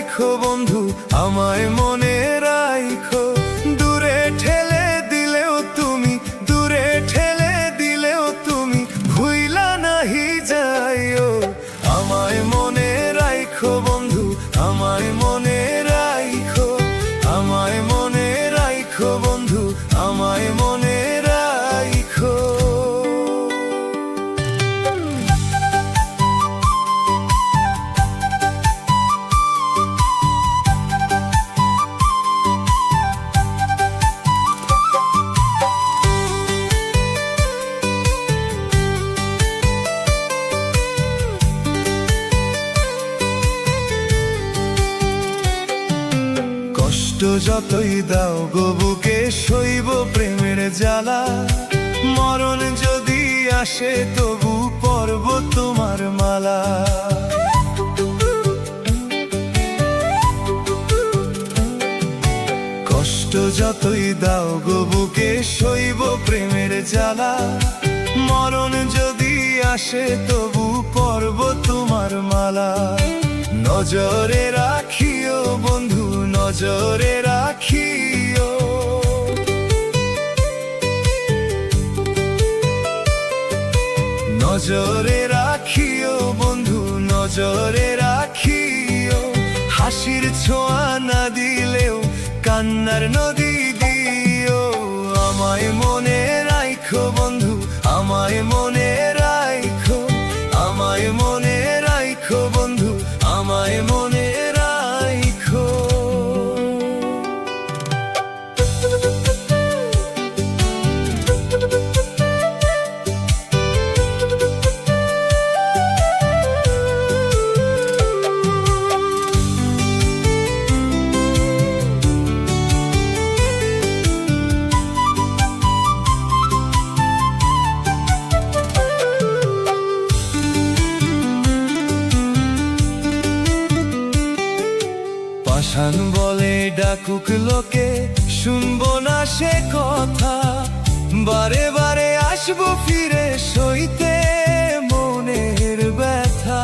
রাইখো বন্ধু, আমায় মনে রাইখো। দূরে ঠেলে দিলেও তুমি, দূরে ঠেলে দিলেও তুমি ভুইলা নাহি যাইও। আমায় মনে রাইখো বন্ধু, আমায় মনে রাইখো। আমায় মনে রাইখো বন্ধু, আমায় মনে রাইখো। কষ্ট যতই দাও গো বুকে সইব প্রেমের জ্বালা। মরণ যদি আসে তবু পরব তোমার মালা। কষ্ট যতই দাও গো বুকে সইব প্রেমের জ্বালা। মরণ যদি আসে তবু পরব তোমার মালা। নজরে রাখিও বন্ধু, নজরে রাখিও। নজরে রাখিও বন্ধু, নজরে রাখিও। হাসির ছোঁয়া না দিলেও কান্নার নদী দিও। আমায় মনে রাইখো বন্ধু, আমায় মনে রাইখো। আমায় মনে রাইখো বন্ধু, আমায় মনে রাইখো। পাষাণ বলে ডাকুক লোকে, শুনবো না সে কথা। বারে বারে আসবো ফিরে সইতে মনের ব্যথা।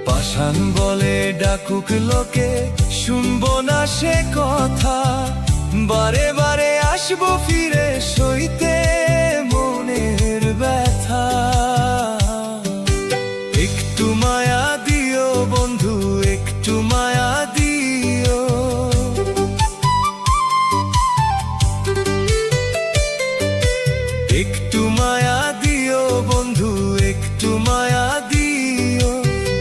পাষাণ বলে ডাকুক লোকে, শুনবো না সে কথা। বারে বারে আসবো ফিরে সইতে মনের ব্যথা। একটু মায়া দিও বন্ধু, একটু মায়া দিও। একটু মায়া দিও বন্ধু, একটু মায়া দিও।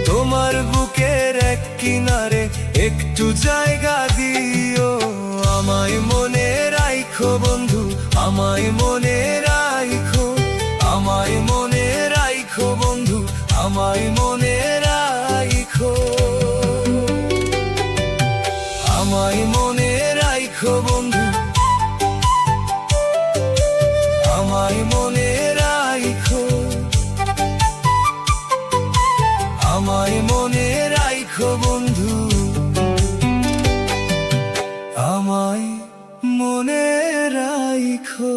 তোমার বুকের এক কিনারে একটু জায়গা দিও। আমায় মনে রাইখো বন্ধু, আমায় মনে রাইখো। আমায় মনে রাইখো বন্ধু, আমায় মনে রাইখো। আমায় মনে রাইখো বন্ধু, আমায় মনে রাইখো। আমায় মনে রাইখো বন্ধু, আমায় মনে রাইখো।